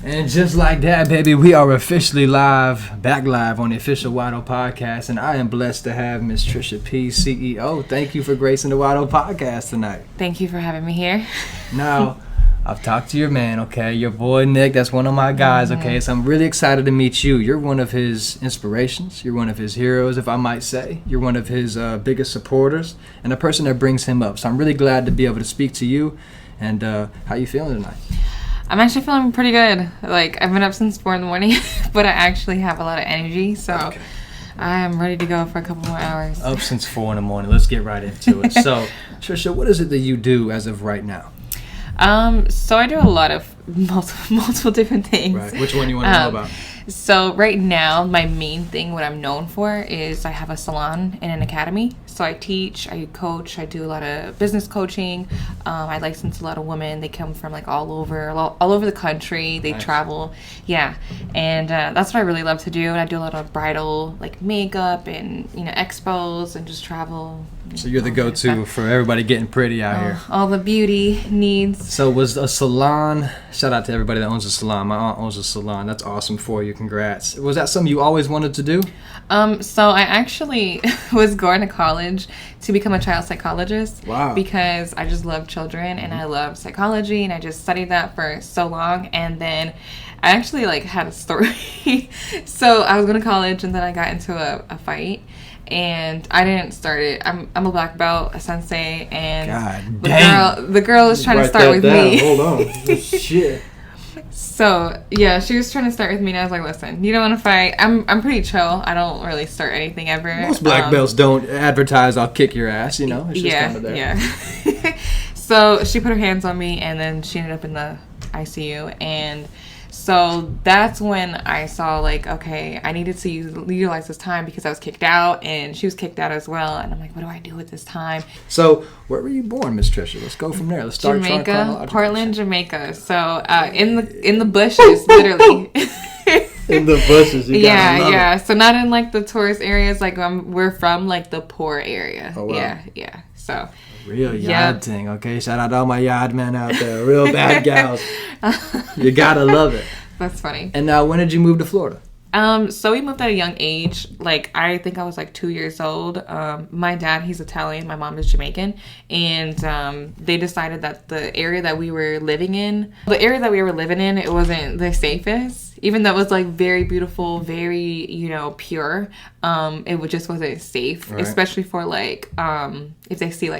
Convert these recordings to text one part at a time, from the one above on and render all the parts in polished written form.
And just like that, baby, we are officially back live on the official Wado podcast, and I am blessed to have Miss Trisha, Pease, CEO. Thank you for gracing the Wado podcast tonight. Thank you for having me here. Now, I've talked to your man, okay? Your boy Nick, that's one of my guys, okay? So I'm really excited to meet you. You're one of his inspirations. You're one of his heroes, if I might say. You're one of his biggest supporters and a person that brings him up. So I'm really glad to be able to speak to you. And how you feeling tonight? I'm actually feeling pretty good. Like, I've been up since 4 in the morning, but I actually have a lot of energy, so okay. I am ready to go for a couple more hours. Up since 4 in the morning. Let's get right into it. So, Trisha, what is it that you do as of right now? So I do a lot of multiple different things. Right. Which one you want to know about? So right now, my main thing, what I'm known for, is I have a salon and an academy. So I teach, I coach, I do a lot of business coaching. I license a lot of women. They come from like all over the country. They travel, yeah. And that's what I really love to do. And I do a lot of bridal like makeup and expos and just travel. So you're the go-to for everybody getting pretty out here. All the beauty needs. So was a salon, shout out to everybody that owns a salon. My aunt owns a salon. That's awesome for you. Congrats. Was that something you always wanted to do? So I actually was going to college to become a child psychologist. Wow. Because I just love children and I love psychology and I just studied that for so long. And then I actually had a story. So I was going to college and then I got into a fight. And I didn't start it. I'm a black belt, a sensei, and the girl was trying to start with me. Hold on. Shit. So yeah, she was trying to start with me, and I was like, "Listen, you don't want to fight. I'm pretty chill. I don't really start anything ever." Most black belts don't advertise, "I'll kick your ass." It's just kind of there. Yeah. So she put her hands on me, and then she ended up in the ICU, and so that's when I saw okay, I needed to utilize this time because I was kicked out and she was kicked out as well. And I'm like, what do I do with this time? So where were you born, Miss Trisha? Let's go from there. Let's start Jamaica, Portland, Jamaica. So in the bushes, literally. In the bushes, yeah. So not in the tourist areas. We're from the poor area. Oh, wow. Yeah. So. Real yard thing, okay? Shout out to all my yard men out there. Real bad gals. You gotta love it. That's funny. And now, when did you move to Florida? So we moved at a young age. I think I was 2 years old. My dad, he's Italian. My mom is Jamaican. And they decided that the area that we were living in, it wasn't the safest. Even though it was very beautiful, very, pure, it just wasn't safe. Right. Especially for if they see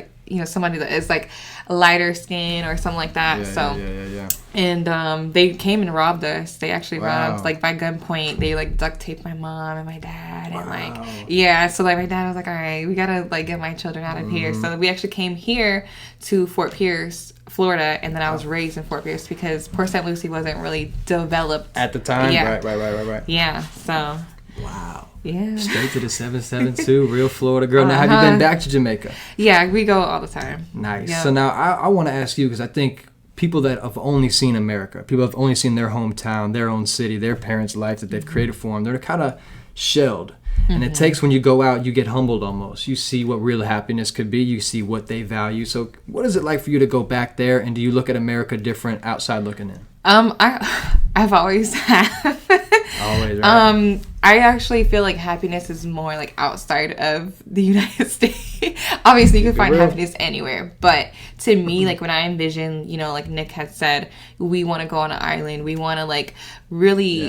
somebody that is lighter skin or something like that. Yeah. And they came and robbed us. They actually robbed by gunpoint. They duct taped my mom and my dad. Wow. And so my dad was like, all right, we gotta get my children out of here. So we actually came here to Fort Pierce, Florida, and then I was raised in Fort Pierce because Port St. Lucie wasn't really developed at the time. Yeah. Right. Yeah. So. Wow. Yeah. Straight to the 772, real Florida girl. Now, have you been back to Jamaica? Yeah, we go all the time. Nice. Yeah. So now I want to ask you, because I think people that have only seen America, people have only seen their hometown, their own city, their parents' life that they've created for them, they're kind of shelled. And it takes, when you go out, you get humbled almost. You see what real happiness could be. You see what they value. So what is it like for you to go back there, and do you look at America different outside looking in? I've always have. Always, right? I actually feel like happiness is more outside of the United States. Obviously, you can find happiness anywhere. But to me, when I envision, like Nick had said, we want to go on an island. We want to really,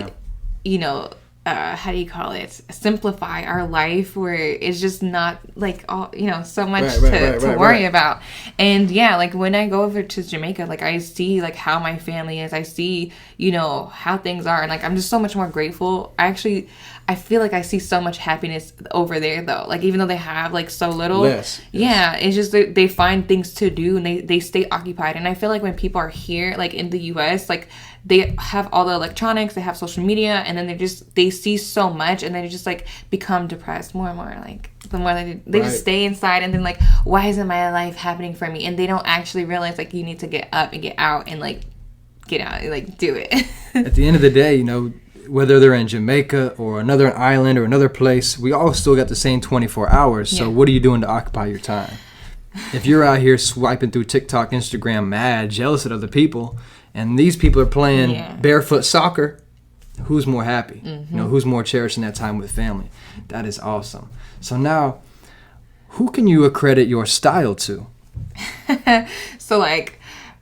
how do you call it? Simplify our life where it's just not so much to worry about. And when I go over to Jamaica, I see how my family is. I see, how things are. And I'm just so much more grateful. I feel I see so much happiness over there though. Even though they have so little. Less. Yeah. It's just they find things to do and they stay occupied. And I feel when people are here, in the US, they have all the electronics, they have social media, and then they see so much, and they just become depressed more and more. The more they just stay inside, and then why isn't my life happening for me? And they don't actually realize you need to get up and get out and get out, do it. At the end of the day, whether they're in Jamaica or another island or another place, we all still got the same 24 hours. So what are you doing to occupy your time? If you're out here swiping through TikTok, Instagram, mad, jealous of other people, and these people are playing barefoot soccer. Who's more happy? Who's more cherishing that time with family? That is awesome. So now, who can you accredit your style to? So like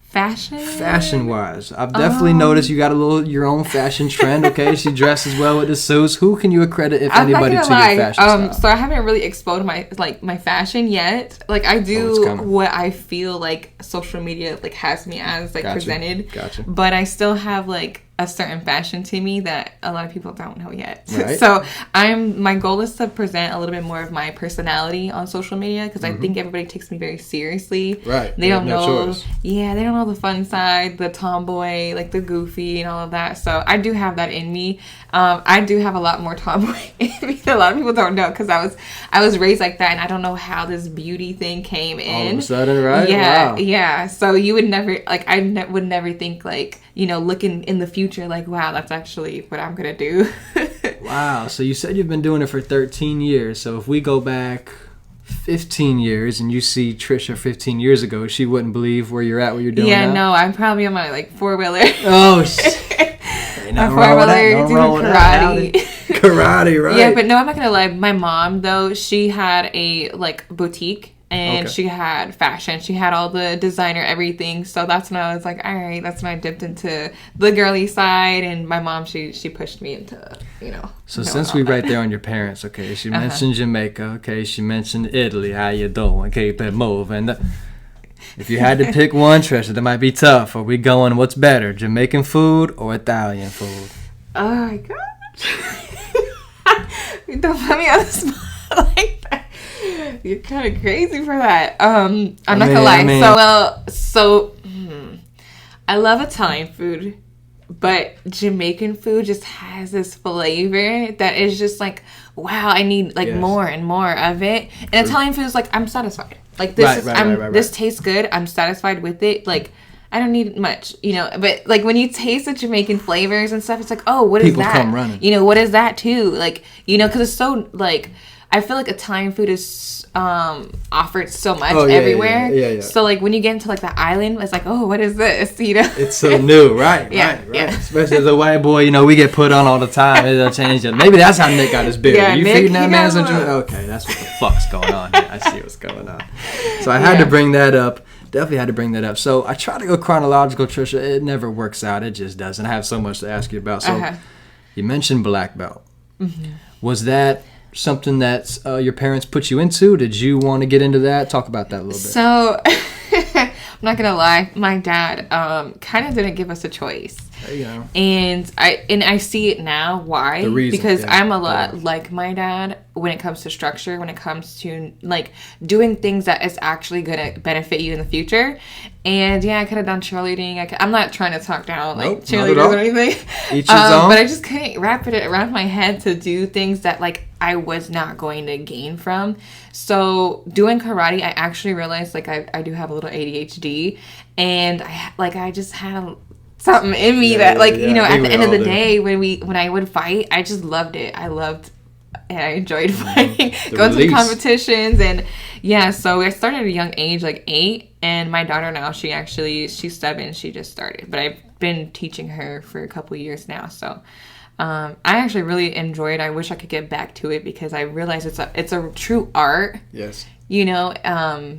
fashion wise, I've definitely noticed you got your own fashion trend. Okay, she dresses well with the suits. Who can you accredit, if anybody, to your fashion style? So I haven't really exposed my fashion yet. Like I do what I feel like social media like has me as presented. Gotcha. But I still have like a certain fashion to me that a lot of people don't know yet. Right. So my goal is to present a little bit more of my personality on social media, because I think everybody takes me very seriously. Right. They don't know. Yeah, they don't know the fun side, the tomboy, like the goofy and all of that. So I do have that in me. I do have a lot more tomboy in me that a lot of people don't know, because I was raised like that, and I don't know how this beauty thing came in. All of a sudden, right? Yeah, wow. Yeah. So you would never would never think looking in the future, like, wow, that's actually what I'm gonna do. Wow. So you said you've been doing it for 13 years. So if we go back 15 years and you see Trisha 15 years ago, she wouldn't believe where you're at, what you're doing now? Yeah, no, I'm probably on my four-wheeler. Oh, shit. My four-wheeler doing karate. Karate, right? Yeah, but no, I'm not gonna lie. My mom, though, she had a boutique. And she had fashion. She had all the designer everything. So that's when I was like, all right, that's when I dipped into the girly side. And my mom, she pushed me into, So since we right there on your parents, okay, she mentioned Jamaica, okay, she mentioned Italy, how you doing, keep it moving. If you had to pick one, Trisha, that might be tough. Are we going, what's better, Jamaican food or Italian food? Oh my gosh. Don't put me on the spot like that. You're kind of crazy for that. I'm not gonna lie. I love Italian food, but Jamaican food just has this flavor that is just like, wow, I need more and more of it. And Italian food is like, I'm satisfied. Like this this tastes good. I'm satisfied with it. Like I don't need much, But like when you taste the Jamaican flavors and stuff, it's like, oh, what is that? People come running. What is that too? Like, because it's so like. I feel like Italian food is offered so much everywhere. Yeah. So like when you get into like the island, it's like, oh, what is this? It's so new, right? Yeah. Especially as a white boy, we get put on all the time. It'll change it. Maybe that's how Nick got his beard. You feeding that man some Jamaican? Okay, that's what the fuck's going on here. I see what's going on. So I had to bring that up. Definitely had to bring that up. So I try to go chronological, Trisha. It never works out. It just doesn't. I have so much to ask you about. So you mentioned black belt. Mm-hmm. Was that something that your parents put you into? Did you want to get into that? Talk about that a little bit. So, I'm not gonna lie, my dad kind of didn't give us a choice. There you go. And I see it now. Why? The reason, because I'm a lot like my dad when it comes to structure, when it comes to like doing things that is actually gonna benefit you in the future. And I could have done cheerleading. I'm not trying to talk down cheerleaders or anything. Each his own. But I just couldn't wrap it around my head to do things that like I was not going to gain from. So doing karate, I actually realized like I do have a little ADHD, and I just had something in me that at the end of the day when I would fight, I just loved it. I enjoyed fighting, going to the competitions, and so I started at a young age, like 8, and my daughter now, she's 7, she just started, but I've been teaching her for a couple years now, so I actually really enjoy it. I wish I could get back to it because I realize it's a true art. Yes.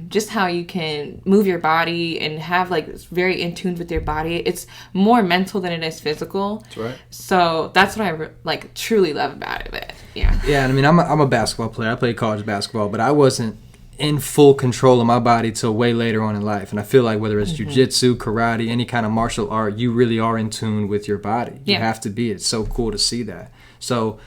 Just how you can move your body and have it's very in tune with your body. It's more mental than it is physical. That's right. So that's what I truly love about it. Yeah. Yeah, and I mean, I'm a basketball player. I played college basketball, but I wasn't in full control of my body till way later on in life. And I feel like whether it's jiu-jitsu, karate, any kind of martial art, you really are in tune with your body. You have to be. It's so cool to see that. So,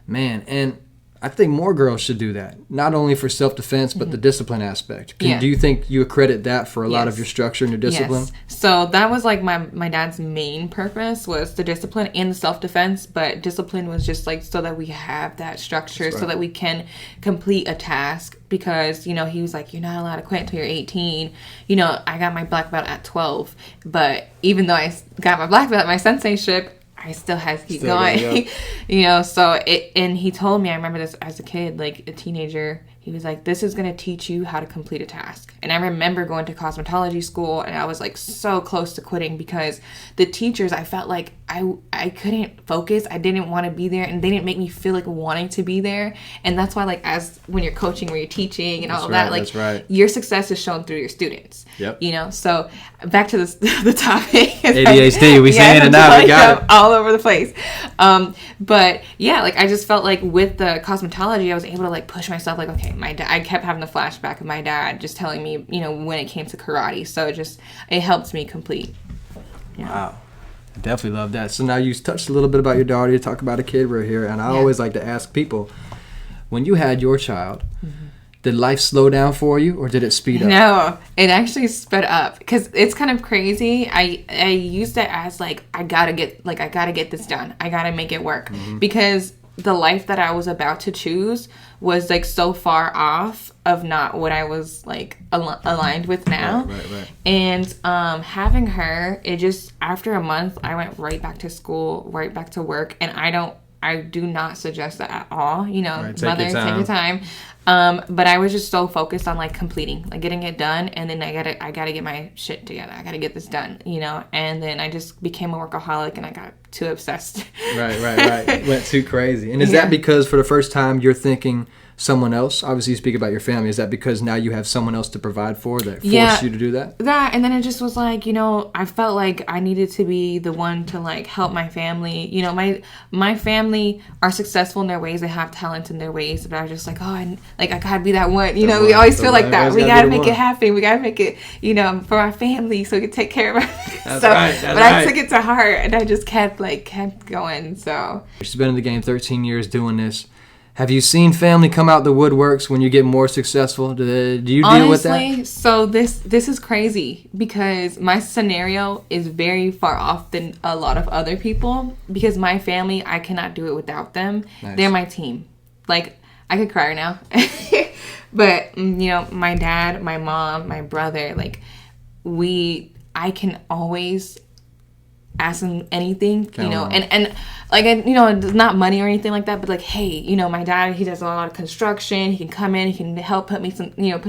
man, and I think more girls should do that. Not only for self-defense, but the discipline aspect. Do you think you accredit that for a lot of your structure and your discipline? Yes. So that was my dad's main purpose was the discipline and the self-defense. But discipline was just so that we have that structure, so that we can complete a task. Because, he was like, you're not allowed to quit until you're 18. I got my black belt at 12. But even though I got my black belt, my sensei-ship, I still had to keep going. And he told me, I remember this as a kid, like a teenager, He was like, this is going to teach you how to complete a task. And I remember going to cosmetology school, and I was like so close to quitting because the teachers, I felt like I couldn't focus. I didn't want to be there, and they didn't make me feel like wanting to be there. And that's why, like, as when you're coaching, where you're teaching and all of that, like, your success is shown through your students. Yep. You know, so back to this, the topic. ADHD, we saying it now, we got it. All over the place. But yeah, like, I just felt like with the cosmetology, I was able to, like, push myself, like, okay, I kept having the flashback of my dad just telling me, you know, when it came to karate. So it helped me complete. Yeah. Wow. I definitely love that. So now you touched a little bit about your daughter. You talk about a kid right here. And I always like to ask people, when you had your child, did life slow down for you or did it speed up? No, it actually sped up because it's kind of crazy. I used it as like, I gotta get this done. I gotta make it work because the life that I was about to choose was like so far off of not what I was like aligned with now. Right. And having her, it just, after a month, I went right back to school, right back to work. And I do not suggest that at all. You know, mothers, take your time. But I was just so focused on like completing, like getting it done. And then I gotta get my shit together. I gotta get this done, you know? And then I just became a workaholic and I got too obsessed. Right. Went too crazy. And is that because for the first time you're thinking someone else? Obviously you speak about your family. Is that because now you have someone else to provide for that forced you to do that? That, and then it just was like, you know, I felt like I needed to be the one to like help my family. You know, my family are successful in their ways. They have talent in their ways. But I was just like, I gotta be that one. You know, we always feel like that. We gotta make it happen. We gotta make it, you know, for our family so we can take care of our That's right. But I took it to heart and I just kept going. So she's been in the game 13 years doing this. Have you seen family come out the woodworks when you get more successful? Do you deal with that? Honestly, so this is crazy because my scenario is very far off than a lot of other people because my family, I cannot do it without them. Nice. They're my team. Like, I could cry right now. But, you know, my dad, my mom, my brother, like, I can always ask them anything, you know, and like, you know, it's not money or anything like that, but like, hey, you know, my dad, he does a lot of construction. He can come in, he can help put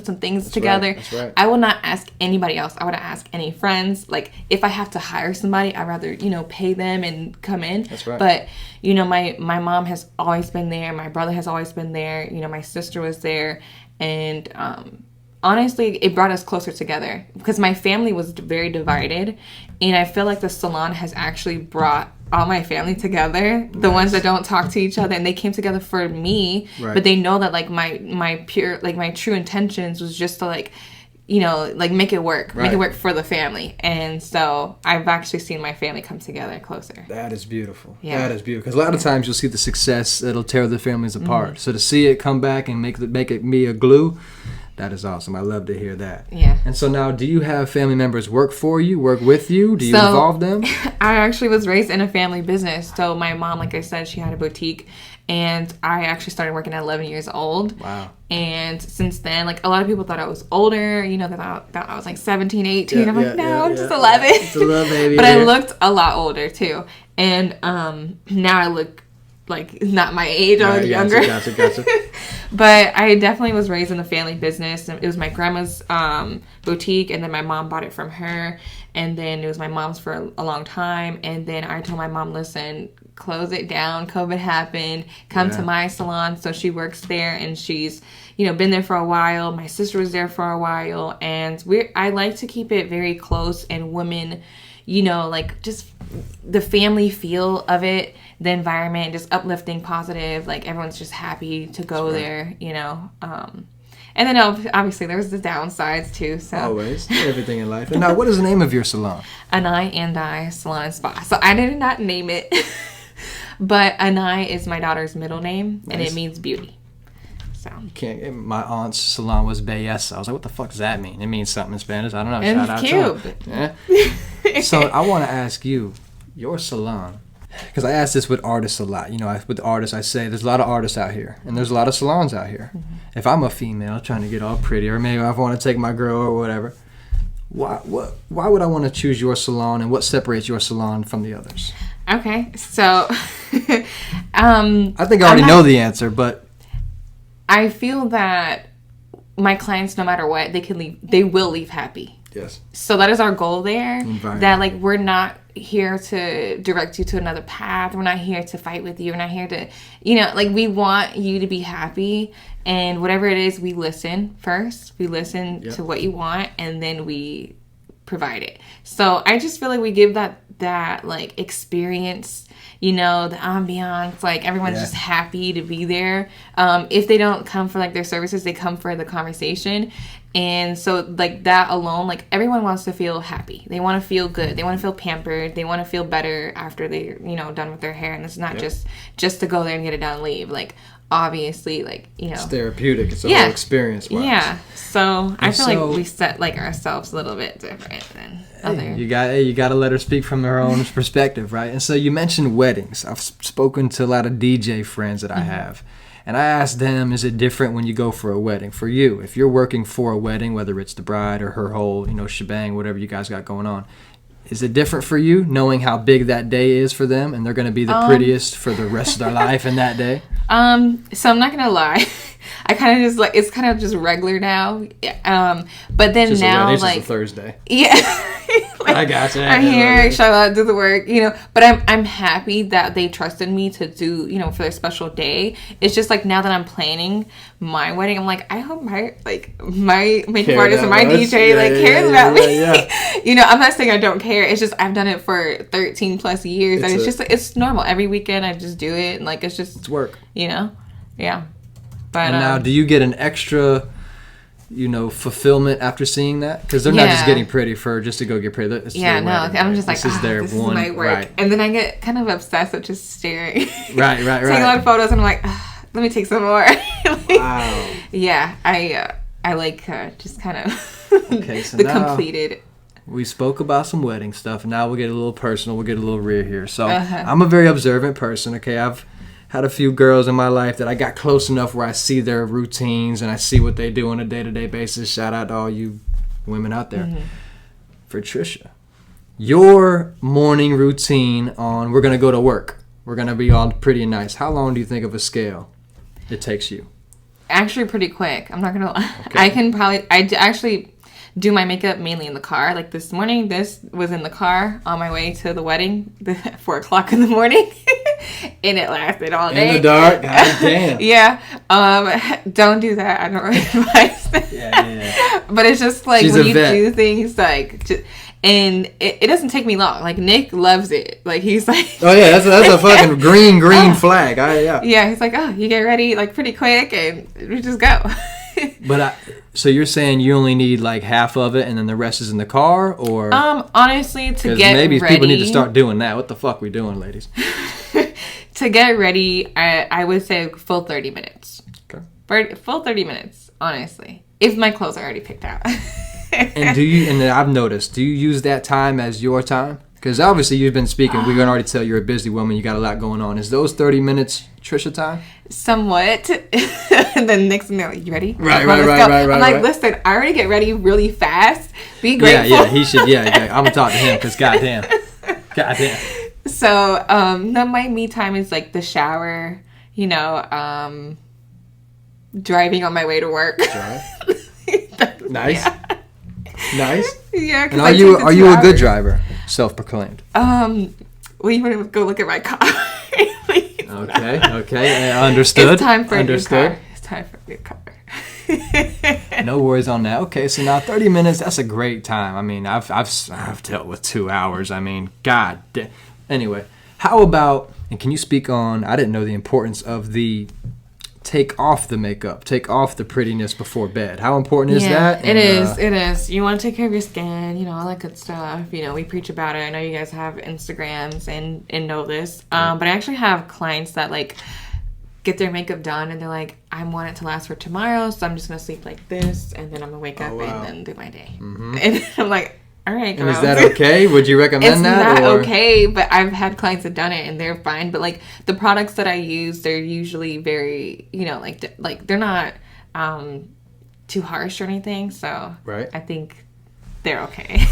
some things together. That's right. I will not ask anybody else. I would not ask any friends. Like, if I have to hire somebody, I'd rather, you know, pay them and come in. That's right. But, you know, my mom has always been there. My brother has always been there. You know, my sister was there. And, honestly, it brought us closer together because my family was very divided. And I feel like the salon has actually brought all my family together, the ones that don't talk to each other, and they came together for me, but they know that like my pure, like my true intentions was just to like, you know, like make it work for the family. And so I've actually seen my family come together closer. That is beautiful. Yeah. That is beautiful. Because a lot of times you'll see the success that'll tear the families apart. So to see it come back and make it be a glue, that is awesome. I love to hear that. Yeah. And so now, do you have family members work for you, work with you? Do you involve them? I actually was raised in a family business. So my mom, like I said, she had a boutique. And I actually started working at 11 years old. Wow. And since then, like, a lot of people thought I was older, you know, they thought I was like 17, 18. I'm like, no, I'm just 11. It's a little baby. But I looked a lot older, too. And now I look like not my age, I was younger. Gotcha. But I definitely was raised in the family business. It was my grandma's boutique, and then my mom bought it from her. And then it was my mom's for a long time. And then I told my mom, listen, close it down. COVID happened. Come to my salon. So she works there, and she's, you know, been there for a while. My sister was there for a while. And I like to keep it very close and women, you know, like just the family feel of it, the environment, just uplifting, positive, like everyone's just happy to go there, you know. And then obviously there's the downsides too. So always, everything in life. And now, what is the name of your salon? Anai and I Salon and Spa. So I did not name it, but Anai is my daughter's middle name, and it means beauty. So my aunt's salon was Belleza. I was like, what the fuck does that mean? It means something in Spanish. I don't know. It's Shout out cute. to her. Yeah. So I want to ask you, your salon, because I ask this with artists a lot. You know, with artists, I say there's a lot of artists out here, and there's a lot of salons out here. Mm-hmm. If I'm a female trying to get all pretty, or maybe I want to take my girl or whatever, why would I want to choose your salon, and what separates your salon from the others? Okay, so I think I already know the answer, but I feel that my clients, no matter what, they will leave happy. Yes. So that is our goal there. That like we're not here to direct you to another path. We're not here to fight with you. We're not here to, like we want you to be happy. And whatever it is, we listen first. We listen to what you want, and then we provide it. So I just feel like we give that like experience, the ambiance, like everyone's just happy to be there. If they don't come for like their services, they come for the conversation. And so like that alone, like everyone wants to feel happy. They want to feel good. They want to feel pampered. They want to feel better after they're, done with their hair. And it's not just to go there and get it done and leave. Like obviously, like, it's therapeutic. It's a whole experience. Yeah. So I feel like we set like ourselves a little bit different than other. You got to let her speak from her own perspective, right? And so you mentioned weddings. I've spoken to a lot of DJ friends that I have. And I asked them, is it different when you go for a wedding? For you, if you're working for a wedding, whether it's the bride or her whole, shebang, whatever you guys got going on, is it different for you knowing how big that day is for them and they're going to be the prettiest for the rest of their life in that day? So I'm not going to lie. I kind of just like, it's kind of just regular now. But then just now, it's like just a Thursday. Yeah. Like, I got you. I'm here, show up, do the work, But I'm happy that they trusted me to do, for their special day. It's just like now that I'm planning my wedding, I'm like, I hope my makeup artist and my DJ cares about me. Yeah. I'm not saying I don't care. It's just I've done it for 13 plus years, and it's just it's normal. Every weekend I just do it, and like it's work. Yeah. But and now, do you get an extra? Fulfillment after seeing that? Because they're not just getting pretty just to go get pretty. It's wedding, I'm just like, this is my work. Right. And then I get kind of obsessed with just staring. Right. Take a lot of photos, and I'm like, let me take some more. Wow. Yeah, I like just kind of so the completed. We spoke about some wedding stuff, and now we'll get a little personal. We'll get a little real here. So I'm a very observant person, okay? I've had a few girls in my life that I got close enough where I see their routines and I see what they do on a day-to-day basis. Shout out to all you women out there. For Trisha, your morning routine on we're going to go to work. We're going to be all pretty and nice. How long do you think of a scale it takes you? Actually pretty quick. I'm not going to lie. Okay. I actually do my makeup mainly in the car. Like this morning, this was in the car on my way to the wedding at 4 o'clock in the morning. And it lasted all day. In the dark? God damn. Yeah. Don't do that. I don't really advise that. Yeah. But it's just like when you do things like... And it doesn't take me long. Like, Nick loves it. Like, he's like... Oh, yeah. That's a fucking green flag. Yeah. He's like, you get ready, like, pretty quick, and we just go. But so you're saying you only need like half of it and then the rest is in the car, or honestly, to get maybe ready, people need to start doing that. What the fuck we doing, ladies? To get ready, I would say full 30 minutes. Okay. Full 30 minutes, honestly, if my clothes are already picked out. And and I've noticed, do you use that time as your time? Because obviously you've been speaking. We can already tell you're a busy woman. You got a lot going on. Is those 30 minutes Trisha time? Somewhat. And then next thing, you ready? Right. I'm like, listen, I already get ready really fast. Be grateful. Yeah, he should. Yeah. I'm gonna talk to him because goddamn. So, my me time is like the shower. Driving on my way to work. Nice. Yeah. Nice. Yeah. And are you a good driver? Self-proclaimed. Well, you want to go look at my car. Okay. Understood. It's time for a new car. It's time for a new car. No worries on that. Okay, so now 30 minutes, that's a great time. I mean, I've dealt with 2 hours. I mean, god damn. Anyway, how about, and can you speak on, I didn't know the importance of the take off the makeup, take off the prettiness before bed. How important is that? It is. You want to take care of your skin, all that good stuff. We preach about it. I know you guys have Instagrams and know this. But I actually have clients that like get their makeup done and they're like, I want it to last for tomorrow, so I'm just gonna sleep like this and then I'm gonna wake up and then do my day. And I'm like, all right, girl. And is that okay? Would you recommend that? It's not okay, but I've had clients that done it and they're fine. But like the products that I use, they're usually very, like they're not too harsh or anything. So I think they're okay.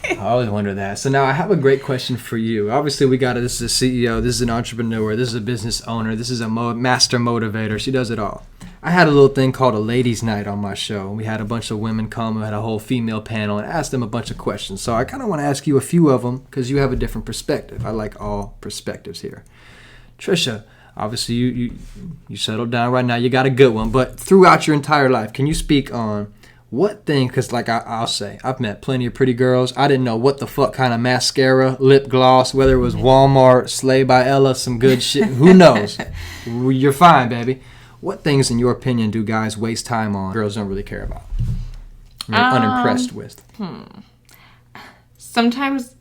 I always wonder that. So now I have a great question for you. Obviously, this is a CEO, this is an entrepreneur, this is a business owner, this is a master motivator. She does it all. I had a little thing called a ladies' night on my show. We had a bunch of women come. We had a whole female panel and asked them a bunch of questions. So I kind of want to ask you a few of them because you have a different perspective. I like all perspectives here. Trisha, obviously you settled down right now. You got a good one. But throughout your entire life, can you speak on what thing, because like I'll say, I've met plenty of pretty girls. I didn't know what the fuck kind of mascara, lip gloss, whether it was Walmart, Slay by Ella, some good shit. Who knows? You're fine, baby. What things, in your opinion, do guys waste time on girls don't really care about? You're unimpressed with? Sometimes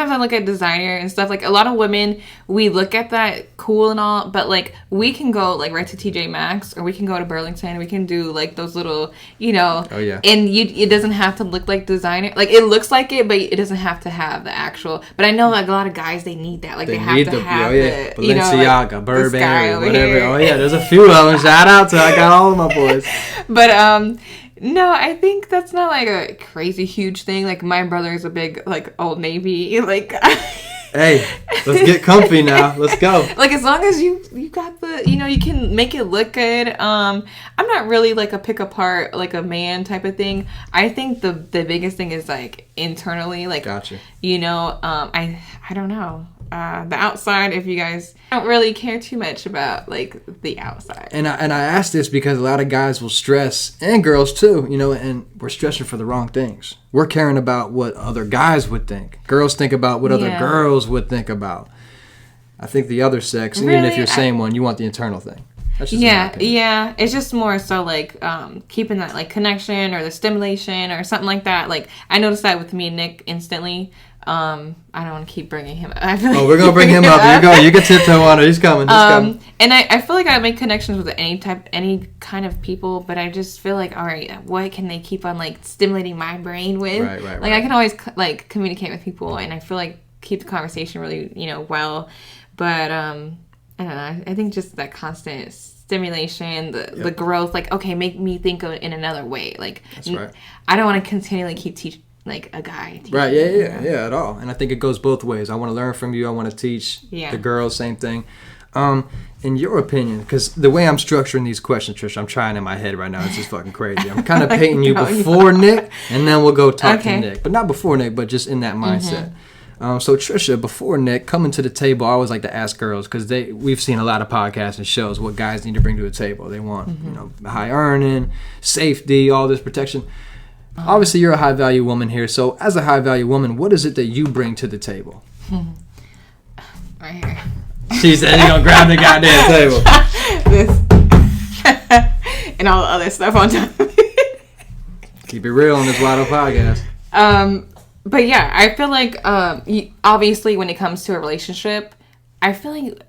I look at designer and stuff. Like, a lot of women, we look at that cool and all, but, like, we can go, like, right to TJ Maxx, or we can go to Burlington. We can do, like, those little, you know. Oh, yeah. And it doesn't have to look like designer. Like, it looks like it, but it doesn't have to have the actual. But I know, like, a lot of guys, they need that. Like, they have to have the, Balenciaga, you know, like, Burberry, whatever. Here. Oh, yeah, there's a few of them. Shout out to I got all of my boys. But, no, I think that's not, like, a crazy huge thing. Like, my brother is a big, like, Old Navy, like... Hey, let's get comfy now. Let's go. Like, as long as you got the, you know, you can make it look good. I'm not really, like, a pick apart, like, a man type of thing. I think the biggest thing is, like, internally, like... Gotcha. You know, I don't know. The outside, if you guys don't really care too much about, like, the outside. And I ask this because a lot of guys will stress, and girls too, you know, and we're stressing for the wrong things. We're caring about what other guys would think. Girls think about what other girls would think about. I think the other sex, really? even if you're the same one, you want the internal thing. That's just yeah. It's just more so, like, keeping that, like, connection or the stimulation or something like that. Like, I noticed that with me and Nick instantly. I don't want to keep bringing him up. We're going to bring him up. You can tiptoe on it. He's coming. And I feel like I make connections with any kind of people, but I just feel like, all right, what can they keep on, like, stimulating my brain with? Right. I can always, like, communicate with people, and I feel like keep the conversation really, you know, well. But, I don't know. I think just that constant stimulation, the growth, like, okay, make me think of it in another way. Like, that's right. I don't want to continually keep teaching. Like a guy. Right, yeah, at all. And I think it goes both ways. I want to learn from you. I want to teach the girls, same thing. In your opinion, because the way I'm structuring these questions, Trisha, I'm trying in my head right now. It's just fucking crazy. I'm kind of painting you before Nick, and then we'll go talk to Nick. But not before Nick, but just in that mindset. So Trisha, before Nick, coming to the table, I always like to ask girls, because we've seen a lot of podcasts and shows what guys need to bring to the table. They want, you know, high earning, safety, all this protection. Obviously, you're a high-value woman here. So, as a high-value woman, what is it that you bring to the table? Right here. She said you're going to grab the goddamn table. This. And all the other stuff on top of it. Keep it real on this Wide Open podcast. But yeah, I feel like, obviously, when it comes to a relationship, I feel like,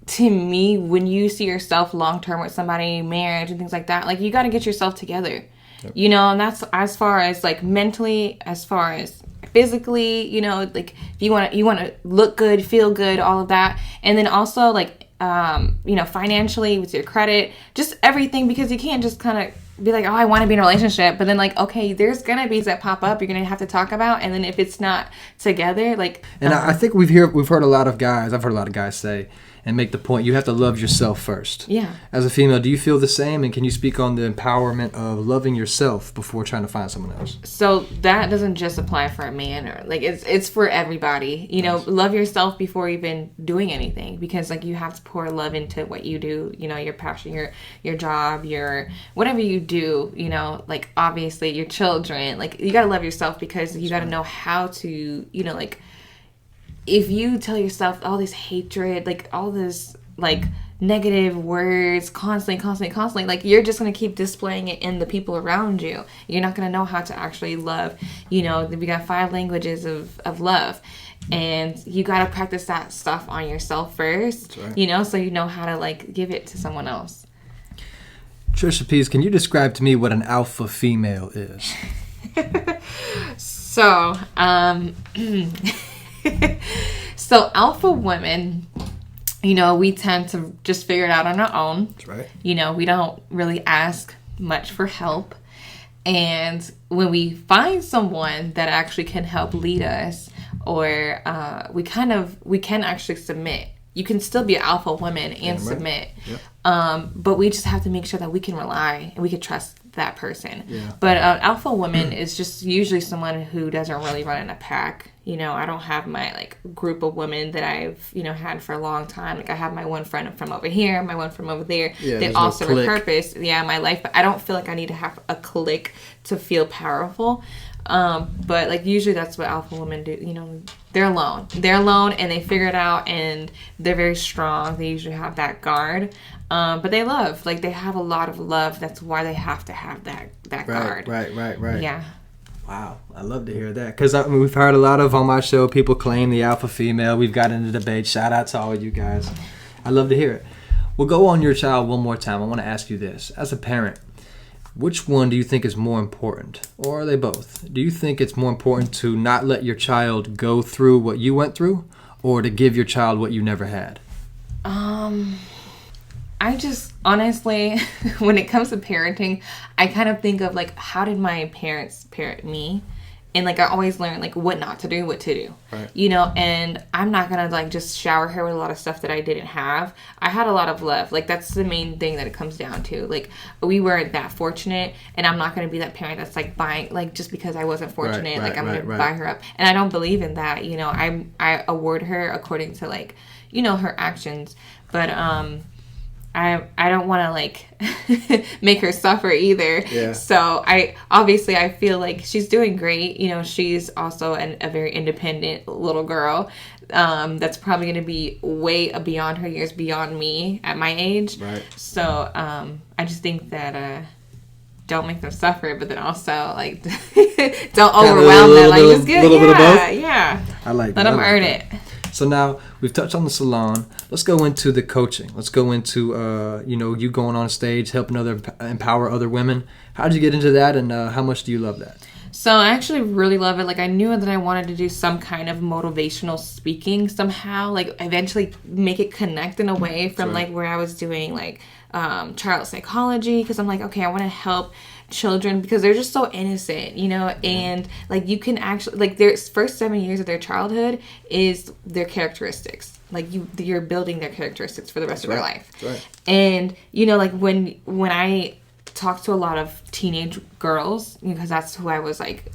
to me, when you see yourself long-term with somebody, marriage and things like that, like, you got to get yourself together. Yep. You know, and that's as far as, like, mentally, as far as physically, you know, like, if you want to look good, feel good, all of that. And then also, like, you know, financially with your credit, just everything, because you can't just kind of be like, oh, I want to be in a relationship, but then, like, okay, there's gonna be that pop up you're gonna have to talk about, and then if it's not together, like. And I think we've heard a lot of guys. I've heard a lot of guys say and make the point, you have to love yourself first. Yeah. As a female, do you feel the same? And can you speak on the empowerment of loving yourself before trying to find someone else? So that doesn't just apply for a man, or, like, it's for everybody. You know, love yourself before even doing anything, because, like, you have to pour love into what you do. You know, your passion, your job, your whatever you do. You know, like, obviously your children. Like, you gotta love yourself, because you gotta know how to, you know, like. If you tell yourself all this hatred, like, all this, like, negative words constantly, like, you're just going to keep displaying it in the people around you. You're not going to know how to actually love. You know, we got 5 languages of love. And you got to practice that stuff on yourself first. That's right. You know, so you know how to, like, give it to someone else. Trisha Pease, can you describe to me what an alpha female is? So, so alpha women, you know, we tend to just figure it out on our own. That's right. You know, we don't really ask much for help. And when we find someone that actually can help lead us, or we can actually submit you can still be an alpha woman and submit. Yep. But we just have to make sure that we can rely and we can trust that person. Yeah. But alpha woman is just usually someone who doesn't really run in a pack. You know, I don't have my like group of women that I've, you know, had for a long time. Like I have my one friend from over here, my one from over there. Yeah, they also repurpose, my life. But I don't feel like I need to have a clique to feel powerful. But like usually that's what alpha women do. You know, they're alone and they figure it out and they're very strong. They usually have that guard. But they love, like they have a lot of love. That's why they have to have that guard. Right. Yeah. Wow, I love to hear that because we've heard a lot of on my show people claim the alpha female. We've got into debate. Shout out to all of you guys. I love to hear it. We'll go on your child one more time. I want to ask you this. As a parent, which one do you think is more important? Or are they both? Do you think it's more important to not let your child go through what you went through or to give your child what you never had? I just, honestly, when it comes to parenting, I kind of think of, like, how did my parents parent me? And, like, I always learn, like, what not to do, what to do. Right. You know, and I'm not going to, like, just shower her with a lot of stuff that I didn't have. I had a lot of love. Like, that's the main thing that it comes down to. Like, we weren't that fortunate, and I'm not going to be that parent that's, like, buying, like, just because I wasn't fortunate, I'm going to buy her up. And I don't believe in that, you know. I award her according to, like, you know, her actions. But, I don't want to like make her suffer either. Yeah. So I feel like she's doing great. You know, she's also a very independent little girl. That's probably going to be way beyond her years, beyond me at my age. Right. So I just think that don't make them suffer, but then also like don't overwhelm them. Like just get bit of both. Yeah. I like that. Let them earn it. So now we've touched on the salon. Let's go into the coaching. Let's go into, you going on stage, helping empower other women. How did you get into that, and how much do you love that? So I actually really love it. Like I knew that I wanted to do some kind of motivational speaking somehow, like eventually make it connect in a way from like where I was doing like child psychology, because I'm like, okay, I want to help children because they're just so innocent, you know, and like you can actually like their first 7 years of their childhood is their characteristics. Like you're building their characteristics for the rest of their life. Right. And you know, like when I talk to a lot of teenage girls, because that's who I was like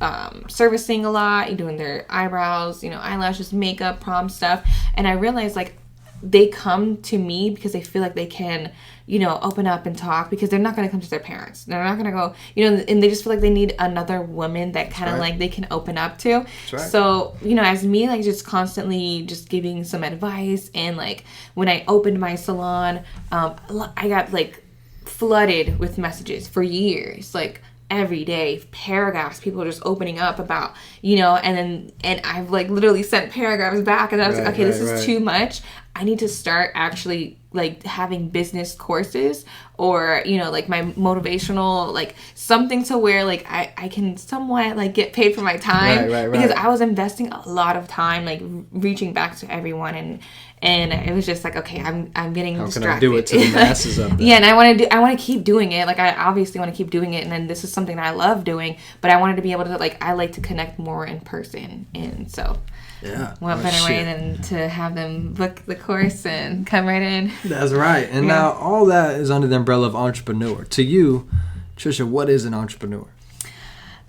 servicing a lot, doing their eyebrows, you know, eyelashes, makeup, prom stuff, and I realized like they come to me because they feel like they can, you know, open up and talk because they're not going to come to their parents. They're not going to go, you know, and they just feel like they need another woman that kind of like they can open up to. Right. So, you know, as me, like just constantly just giving some advice, and like when I opened my salon, I got like flooded with messages for years, like every day, paragraphs, people are just opening up about, you know, and I've like literally sent paragraphs back, and I was like, okay, this is too much. I need to start actually like having business courses, or, you know, like my motivational, like something to where like I can somewhat like get paid for my time, because I was investing a lot of time like reaching back to everyone, and it was just like, okay, I'm getting distracted. How can I do it to the masses of that? Yeah, and I want to keep doing it. Like I obviously want to keep doing it, and then this is something that I love doing, but I wanted to be able to like, I like to connect more in person, and so yeah, what better way than to have them book the course and come right in? That's right. And now all that is under the umbrella of entrepreneur. To you, Trisha, what is an entrepreneur?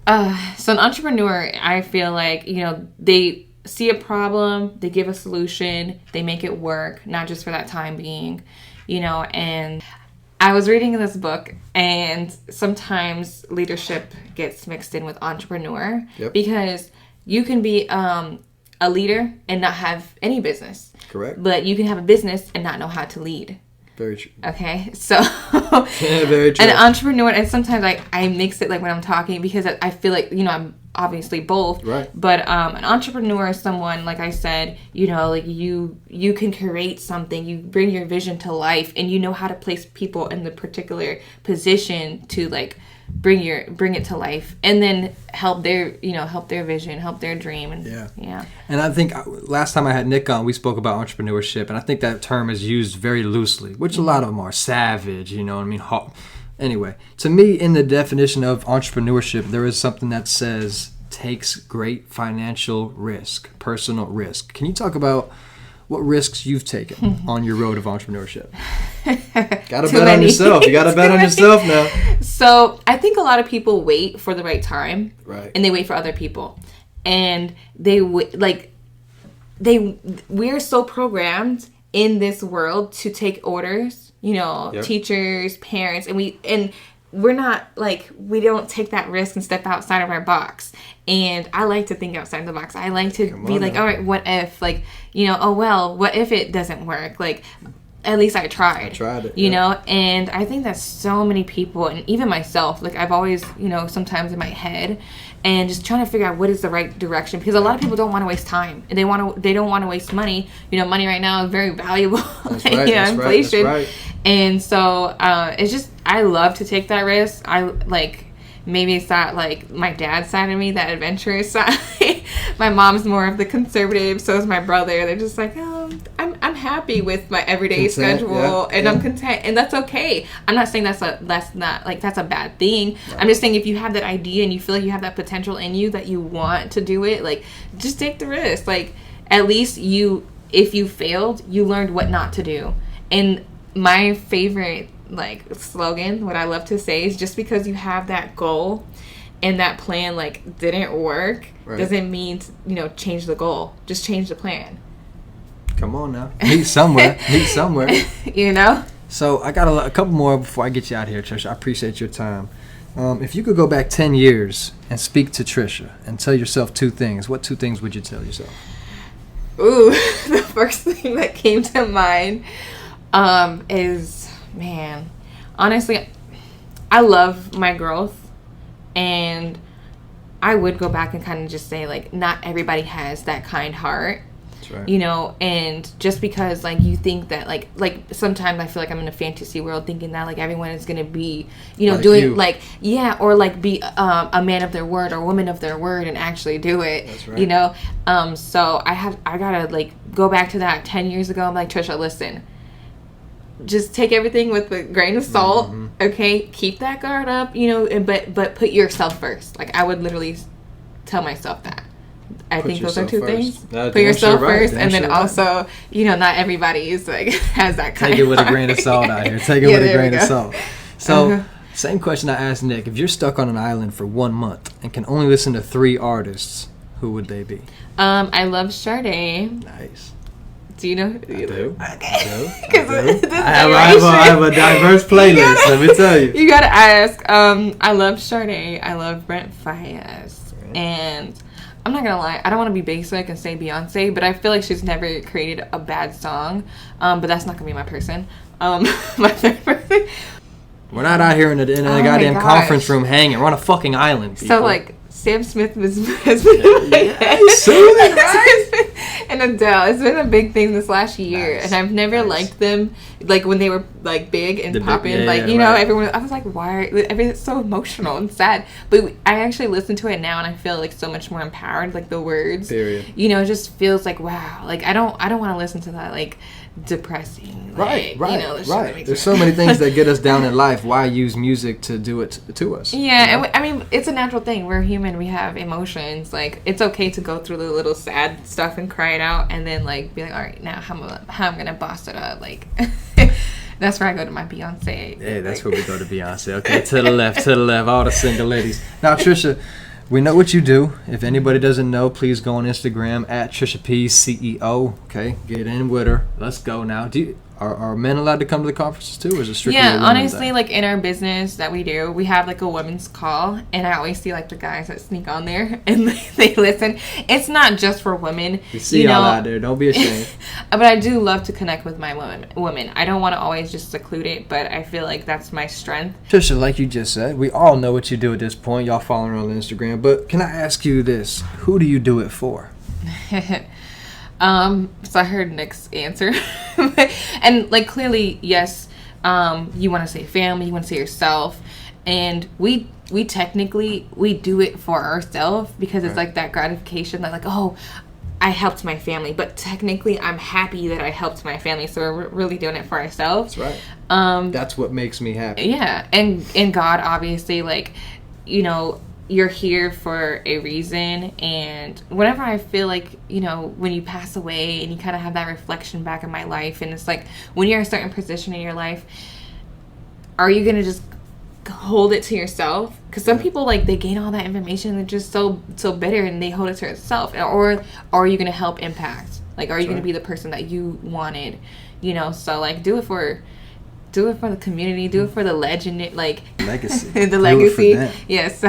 So an entrepreneur, I feel like, you know, they see a problem, they give a solution, they make it work, not just for that time being, you know. And I was reading this book, and sometimes leadership gets mixed in with entrepreneur, because you can be a leader and not have any business. Correct. But you can have a business and not know how to lead. Very true. Okay, so yeah, very true. An entrepreneur, and sometimes I mix it like when I'm talking, because I feel like, you know, I'm obviously both. Right. But an entrepreneur is someone, like I said, you know, like you can create something, you bring your vision to life, and you know how to place people in the particular position to like bring it to life, and then help their vision, help their dream. And yeah. And I think last time I had Nick on, we spoke about entrepreneurship, and I think that term is used very loosely, which a lot of them are savage, you know what I mean? Anyway, to me, in the definition of entrepreneurship, there is something that says takes great financial risk, personal risk. Can you talk about what risks you've taken on your road of entrepreneurship. Gotta Too bet many. on yourself. You gotta bet on yourself now. So I think a lot of people wait for the right time, Right. and they wait for other people, and we're so programmed in this world to take orders, Yep. teachers, parents, and we're not we don't take that risk and step outside of our box. And I like to think outside the box. I like to be like, all right, what if, oh well, what if it doesn't work? At least I tried. I tried it. And I think that so many people, and even myself, I've always, sometimes in my head, and just trying to figure out what is the right direction, because a lot of people don't want to waste time, and they don't want to waste money. Money right now is very valuable. That's right. That's Inflation. Right. And so it's just, I love to take that risk. Maybe it's not my dad's side of me, that adventurous side. My mom's more of the conservative, so is my brother. They're just I'm happy with my everyday schedule, and I'm content, and that's okay. I'm not saying that's a bad thing. No. I'm just saying, if you have that idea and you feel like you have that potential in you that you want to do it, just take the risk. At least if you failed, you learned what not to do. And my favorite slogan, what I love to say, is just because you have that goal and that plan didn't work, doesn't mean change the goal. Just change the plan. Come on now, meet somewhere. So I got a couple more before I get you out here, Trisha. I appreciate your time. If you could go back 10 years and speak to Trisha and tell yourself 2 things, what 2 things would you tell yourself? Ooh, the first thing that came to mind is, man, honestly, I love my growth, and I would go back and kind of just say, not everybody has that kind heart. That's right. And just because, you think that, sometimes I feel like I'm in a fantasy world thinking that, everyone is going to be, doing, you. Or, be a man of their word or woman of their word and actually do it. That's right. So I gotta, go back to that 10 years ago. I'm like, Trisha, listen. Just take everything with a grain of salt, okay? Keep that guard up, but put yourself first. I would literally tell myself that. I think those are 2 things. Put yourself first, and then also, not everybody is has that kind of Take it with a grain of salt out here. Take it with a grain of salt. So, same question I asked Nick. If you're stuck on an island for 1 month and can only listen to 3 artists, who would they be? I love Sade. Nice. Do you know? I do. Okay. I have a diverse playlist, let me tell you. You gotta ask. I love Sade. I love Brent Faiyaz. And I'm not gonna lie, I don't want to be basic and say Beyonce, but I feel like she's never created a bad song. But that's not gonna be my person. My third person. We're not out here in a goddamn conference room hanging. We're on a fucking island, people. So, Sam Smith has been soothing, right? And Adele. It's been a big thing this last year. Nice. And I've never liked them, when they were, big and popping. Everyone, I was like, why? It's so emotional and sad. But I actually listen to it now, and I feel, so much more empowered, the words. Period. It just feels wow. I don't want to listen to that, depressing. Right. There's so many things that get us down in life. Why use music to do it to us? Yeah, and it's a natural thing. We're human. We have emotions. It's okay to go through the little sad stuff and cry it out, and then be like, all right, now how I'm gonna boss it up. That's where I go to my Beyonce. Hey, that's where we go to Beyonce. Okay, to the left, all the single ladies. Now, Trisha, we know what you do. If anybody doesn't know, please go on Instagram at Trisha Pease CEO. Okay, get in with her. Let's go now. Are men allowed to come to the conferences too, or is it strictly a women's honestly, thing? in our business that we do, we have a women's call, and I always see the guys that sneak on there and they listen. It's not just for women. We see y'all out there. Don't be ashamed. But I do love to connect with my women. I don't want to always just seclude it, but I feel like that's my strength. Trisha, like you just said, we all know what you do at this point. Y'all following her on Instagram. But can I ask you this? Who do you do it for? So I heard Nick's answer. And clearly, yes, you want to say family, you want to say yourself. And we technically, we do it for ourselves because it's that gratification that oh, I helped my family. But technically, I'm happy that I helped my family. So we're really doing it for ourselves. That's right. That's what makes me happy. Yeah. And God, obviously, you're here for a reason. And whenever I feel like, you know, when you pass away and you kind of have that reflection back in my life, and it's like, when you're in a certain position in your life, are you going to just hold it to yourself? Because some people, like, they gain all that information and they're just so bitter and they hold it to themselves. Or are you going to help impact? Like, are you going to be the person that you wanted? You know, so, like, do it for the community, do it for the legend, like legacy. The legacy. Yes.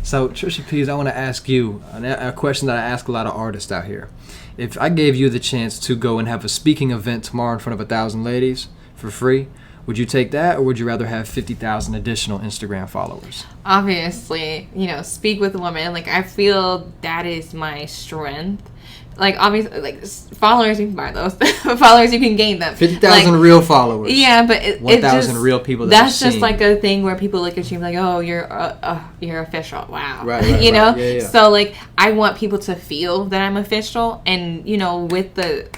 So, Trisha Pease, I want to ask you a question that I ask a lot of artists out here. If I gave you the chance to go and have a speaking event tomorrow in front of 1,000 ladies for free, would you take that, or would you rather have 50,000 additional Instagram followers? Obviously, you know, speak with a woman. Like, I feel that is my strength. Like, obviously, like, followers, you can buy those. Followers, you can gain them. 50,000 like, real followers. Yeah, but 1,000 real people that's just like a thing where people look at you like, oh, you're official. Wow. Right, you know? Yeah. So, like, I want people to feel that I'm official. And, you know, with the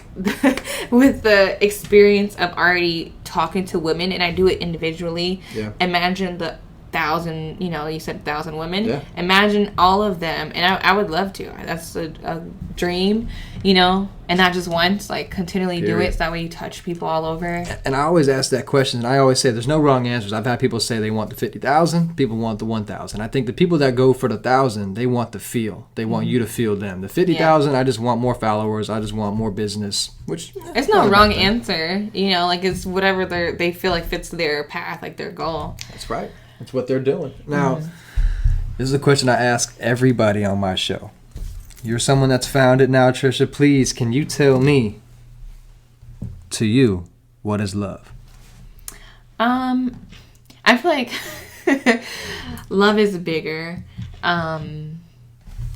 with the experience of already talking to women, and I do it individually, imagine the 1,000, you know, you said 1,000 women. Yeah. Imagine all of them, and I would love to. That's a dream, you know, and not just once. Like, continually do it, so that way you touch people all over. And I always ask that question, and I always say there's no wrong answers. I've had people say they want the 50,000, people want the 1,000. I think the people that go for the 1,000, they want the feel. They want you to feel them. The 50,000, I just want more followers. I just want more business. Which it's no wrong answer, you know. Like, it's whatever they feel like fits their path, like their goal. That's right. That's what they're doing. Now, this is a question I ask everybody on my show. You're someone that's found it now, Trisha. Please, can you tell me, to you, what is love? I feel like love is bigger.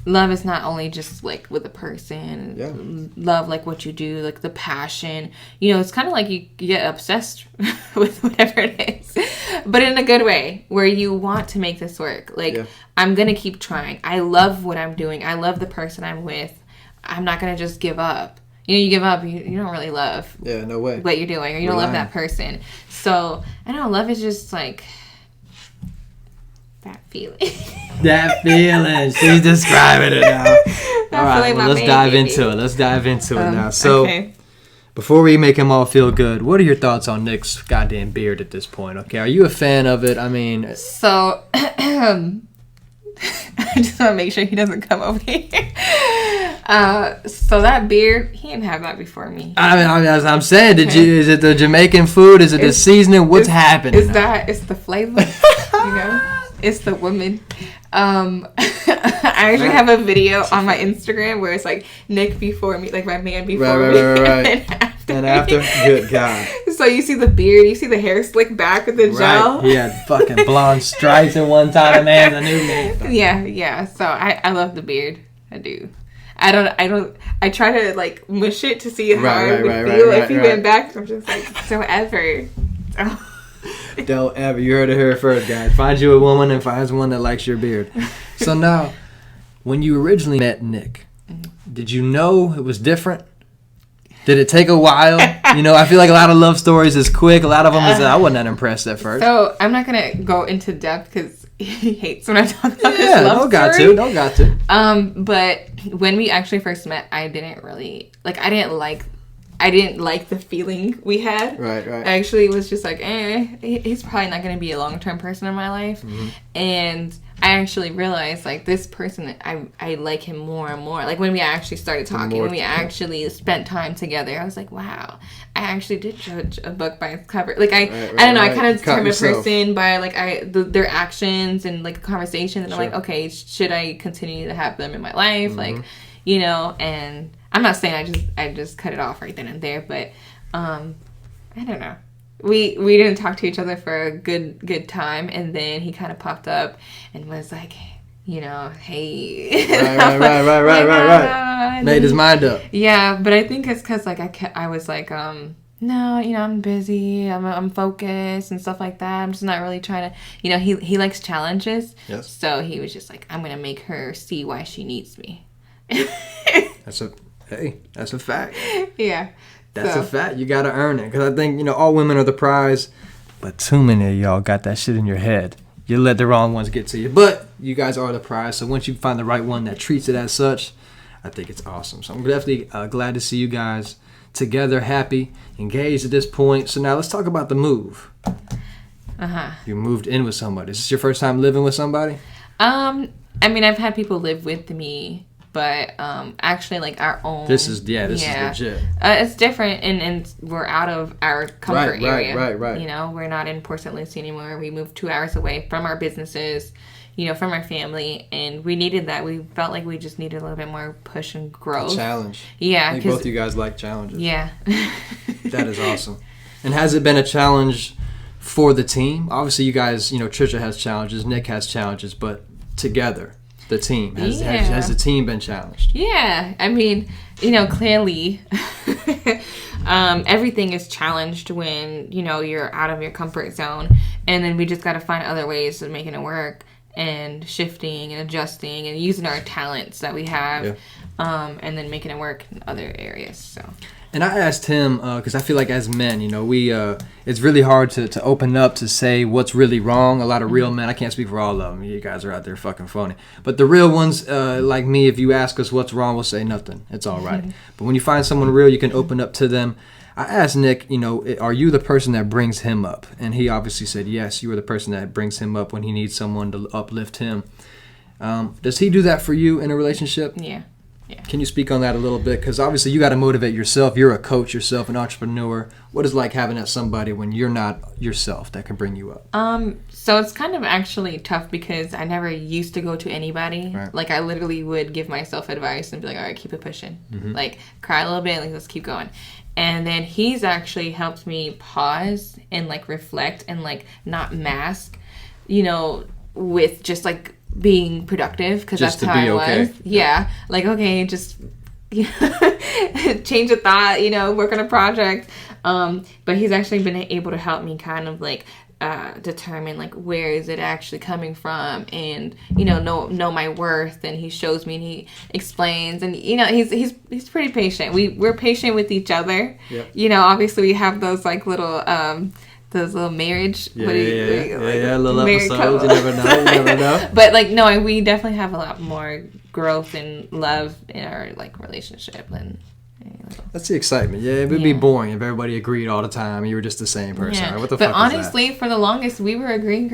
Love is not only just, like, with a person. Yeah. Love, like, what you do, like, the passion. You know, it's kind of like you get obsessed with whatever it is. But in a good way, where you want to make this work. Like, I'm going to keep trying. I love what I'm doing. I love the person I'm with. I'm not going to just give up. You know, you give up, you don't really love no way. what you're doing. Or you don't love that person. So, I don't know, love is just, like, that feeling. That feeling. She's describing it now. All right, well, let's dive into it. Let's dive into it now. So, before we make him all feel good, what are your thoughts on Nick's goddamn beard at this point? Okay, are you a fan of it? I mean, so I just want to make sure he doesn't come over here. So that beard, he didn't have that before me. I mean, as I'm saying, is it the Jamaican food? Is it the seasoning? What's happening? It's the flavor, you know? It's the woman. I actually have a video on my Instagram where it's like Nick before me, like my man before me. Right. And after? Good God. So you see the beard, you see the hair slick back with the gel. He had fucking blonde stripes at one time, man. I knew me. Yeah. So I love the beard. I do. I try to, like, mush it to see how I would feel if he went back. I'm just like, don't ever. Don't ever. You heard it here first, guys. Find you a woman and find one that likes your beard. So now, when you originally met Nick, did you know it was different? Did it take a while? You know, I feel like a lot of love stories is quick. A lot of them is, I wasn't that impressed at first. So, I'm not going to go into depth because he hates when I talk about his love story. Don't got to. But when we actually first met, I didn't like the feeling we had. Right. I actually was just like, he's probably not going to be a long-term person in my life. Mm-hmm. And I actually realized, like, this person, I like him more and more. Like, when we actually started talking, when we actually spent time together, I was like, wow, I actually did judge a book by its cover. Like, I don't know, I kind of determine a person by, like, their actions and, like, conversation. And I'm like, okay, should I continue to have them in my life? Mm-hmm. Like, you know, and I'm not saying I just cut it off right then and there, but I don't know. We didn't talk to each other for a good time, and then he kind of popped up and was like, you know, hey. Right. Made his mind up. Yeah, but I think it's because, like, I was like, no, you know, I'm busy, I'm focused and stuff like that. I'm just not really trying to, you know, he likes challenges. Yes. So he was just like, I'm gonna make her see why she needs me. That's a fact. Yeah. That's a fact. You gotta earn it. Because I think, you know, all women are the prize, but too many of y'all got that shit in your head. you let the wrong ones get to you. But you guys are the prize. So once you find the right one that treats it as such, I think it's awesome. So I'm definitely glad to see you guys together, happy, engaged at this point. So now let's talk about the move. You moved in with somebody. Is this your first time living with somebody? I mean, I've had people live with me, but actually, like, our own. This is legit. It's different, and we're out of our comfort area. Right. You know, we're not in Port St. Lucie anymore. We moved 2 hours away from our businesses, you know, from our family, and we needed that. We felt like we just needed a little bit more push and growth. A challenge. Yeah. I think both of you guys like challenges. Yeah. That is awesome. And has it been a challenge for the team? Obviously, you guys, you know, Trisha has challenges, Nick has challenges, but together, the team, has the team been challenged? Yeah. I mean, you know, clearly everything is challenged when, you know, you're out of your comfort zone, and then we just got to find other ways of making it work and shifting and adjusting and using our talents that we have, and then making it work in other areas. So. And I asked him, because I feel like as men, you know, it's really hard to open up to say what's really wrong. A lot of real men, I can't speak for all of them. You guys are out there fucking phony. But the real ones, like me, if you ask us what's wrong, we'll say nothing. It's all right. But when you find someone real, you can open up to them. I asked Nick, you know, are you the person that brings him up? And he obviously said, yes, you are the person that brings him up when he needs someone to uplift him. Does he do that for you in a relationship? Yeah. Can you speak on that a little bit? Because obviously you got to motivate yourself. You're a coach yourself, an entrepreneur. What is it like having that somebody when you're not yourself that can bring you up? So it's kind of actually tough because I never used to go to anybody. Right. Like, I literally would give myself advice and be like, all right, keep it pushing. Like, cry a little bit, like, let's keep going. And then he's actually helped me pause and, like, reflect and, like, not mask, you know, with just, like, being productive, because that's how I was. Yeah. Like, okay, just change of thought, you know, work on a project. But he's actually been able to help me kind of, like, determine, like, where is it actually coming from, and, you know my worth. And he shows me and he explains, and, you know, he's pretty patient. We're patient with each other. Yep. You know, obviously we have those, like, little those little marriage, little episodes. You never know. But, like, no, we definitely have a lot more growth and love in our, like, relationship. And that's the excitement. Yeah, it would be boring if everybody agreed all the time. You were just the same person. Yeah. What the but fuck honestly, is that? for the longest, we were agreeing.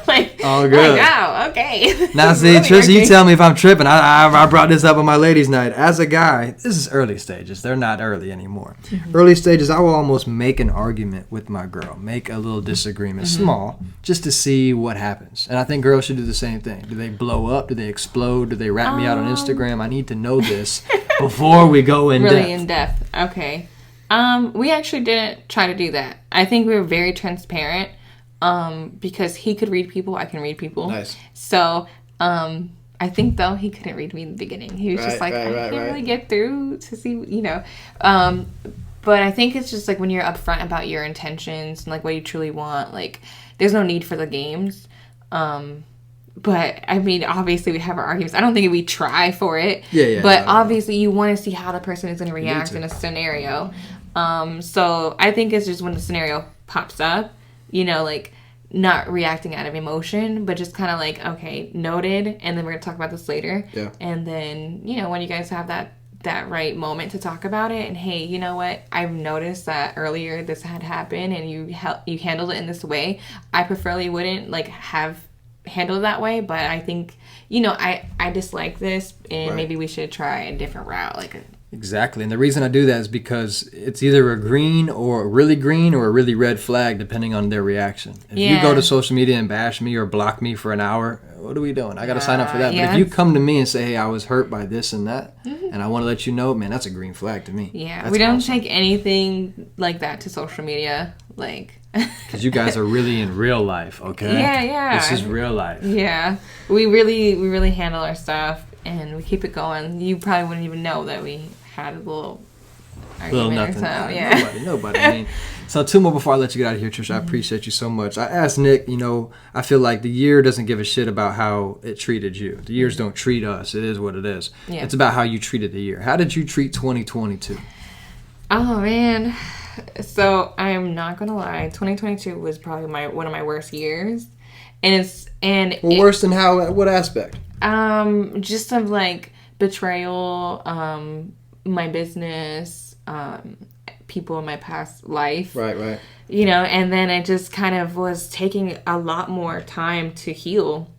Like, all good. Like, wow, okay. Now, see, really Trisha, you tell me if I'm tripping. I brought this up on my ladies' night. As a guy, this is early stages. They're not early anymore. Early stages, I will almost make an argument with my girl, make a little disagreement, small, just to see what happens. And I think girls should do the same thing. Do they blow up? Do they explode? Do they rat me out on Instagram? I need to know this before we go in depth. Really in depth. Okay. We actually didn't try to do that. I think we were very transparent, because he could read people, I can read people. Nice. So, I think, though, he couldn't read me in the beginning. He was just like, I can't really get through to see, you know. But I think it's just, like, when you're upfront about your intentions and, like, what you truly want, like, there's no need for the games. But, I mean, obviously we have our arguments. I don't think we try for it. Yeah. But obviously you want to see how the person is going to react in a scenario. So I think it's just when the scenario pops up, you know, like, not reacting out of emotion, but just kind of like, okay, noted, and then we're going to talk about this later. Yeah. And then, you know, when you guys have that right moment to talk about it, and hey, you know what, I've noticed that earlier this had happened and you handled it in this way. I preferably wouldn't, like, have handled that way, but I think, you know, I dislike this, and maybe we should try a different route, like a Exactly. And the reason I do that is because it's either a green or a really red flag, depending on their reaction. If you go to social media and bash me or block me for an hour, what are we doing? I got to sign up for that. But if you come to me and say, hey, I was hurt by this and that, and I want to let you know, man, that's a green flag to me. Yeah. That's we don't awesome. take anything like that to social media. Like, because you guys are really in real life, okay? Yeah. This is real life. Yeah. We really handle our stuff, and we keep it going. You probably wouldn't even know that we had a little argument nothing. or something. Yeah. Nobody. I mean, so two more before I let you get out of here, Trisha. I appreciate you so much. I asked Nick, you know, I feel like the year doesn't give a shit about how it treated you. The years don't treat us. It is what it is. Yeah. It's about how you treated the year. How did you treat 2022? Oh, man. So, I'm not going to lie. 2022 was probably one of my worst years. Worse than how? What aspect? Just of like betrayal, my business, people in my past life. Right. You know, and then it just kind of was taking a lot more time to heal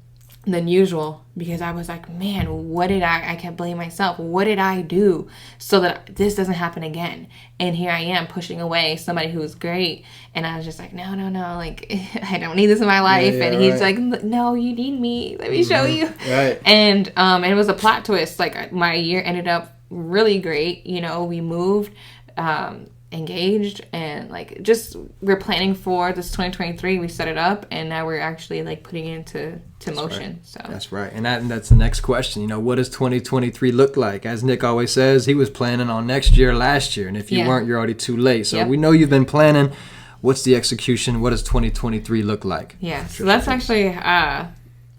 than usual, because I was like, man, what did I kept blaming myself. What did I do so that this doesn't happen again? And here I am pushing away somebody who was great. And I was just like, no, like, I don't need this in my life. And he's like, no, you need me. Let me show you. Right. And it was a plot twist. Like, my year ended up really great. You know, we moved, engaged, and like just we're planning for this 2023. We set it up, and now we're actually like putting it into motion. Right. So that's right. And that's the next question. You know, what does 2023 look like? As Nick always says, he was planning on next year, last year, and if you weren't, you're already too late. So we know you've been planning. What's the execution? What does 2023 look like? Yeah, so that's actually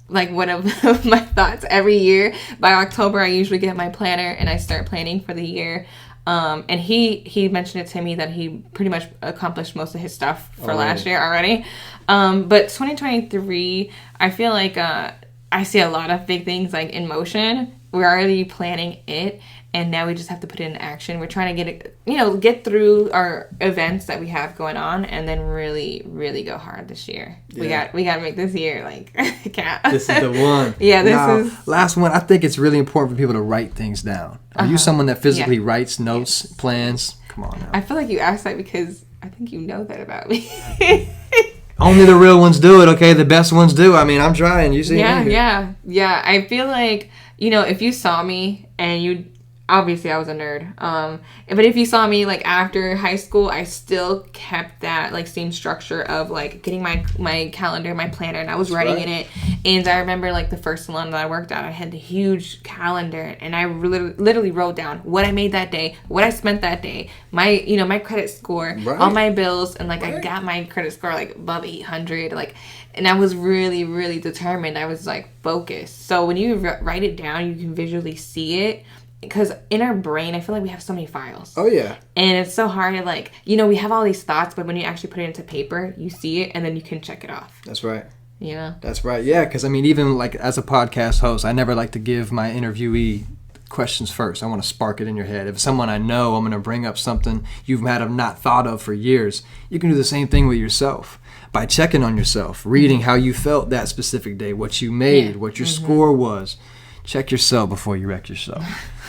like one of my thoughts. Every year by October, I usually get my planner and I start planning for the year. And he mentioned it to me that he pretty much accomplished most of his stuff for last year already. But 2023, I feel like I see a lot of big things like in motion. We're already planning it, and now we just have to put it in action. We're trying to get through our events that we have going on, and then really, really go hard this year. Yeah. We got to make this year like count. This is the one. Yeah, is last one. I think it's really important for people to write things down. Are you someone that physically writes notes, plans? Come on now. I feel like you asked that because I think you know that about me. Only the real ones do it, okay? The best ones do. I mean, I'm trying. You see me? Yeah. I feel like, if you saw me and obviously I was a nerd. But if you saw me like after high school, I still kept that like same structure of like getting my calendar, my planner, and I was writing in it. And I remember like the first salon that I worked at, I had the huge calendar, and I literally wrote down what I made that day, what I spent that day, my credit score, all my bills, and like I got my credit score like above 800, like. And I was really, really determined. I was like focused. So when you write it down, you can visually see it. Because in our brain, I feel like we have so many files. Oh, yeah. And it's so hard to like, we have all these thoughts, but when you actually put it into paper, you see it, and then you can check it off. That's right. Yeah. That's right. Yeah, because I mean, even like as a podcast host, I never like to give my interviewee questions first. I want to spark it in your head. If someone I know, I'm going to bring up something you might have not thought of for years. You can do the same thing with yourself. By checking on yourself, reading how you felt that specific day, what you made, what your score was. Check yourself before you wreck yourself.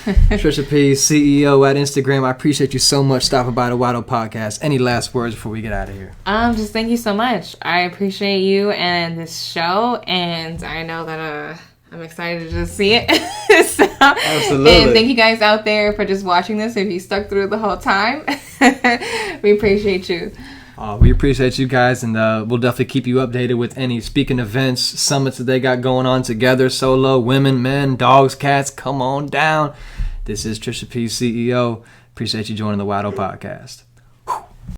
Trisha Pease, CEO at Instagram. I appreciate you so much stopping by the Wado Podcast. Any last words before we get out of here? Just thank you so much. I appreciate you and this show, and I know that I'm excited to just see it. Absolutely. And thank you guys out there for just watching this. If you stuck through the whole time, we appreciate you. We appreciate you guys, and we'll definitely keep you updated with any speaking events, summits that they got going on together, solo, women, men, dogs, cats. Come on down. This is Trisha Pease, CEO. Appreciate you joining the Wado Podcast.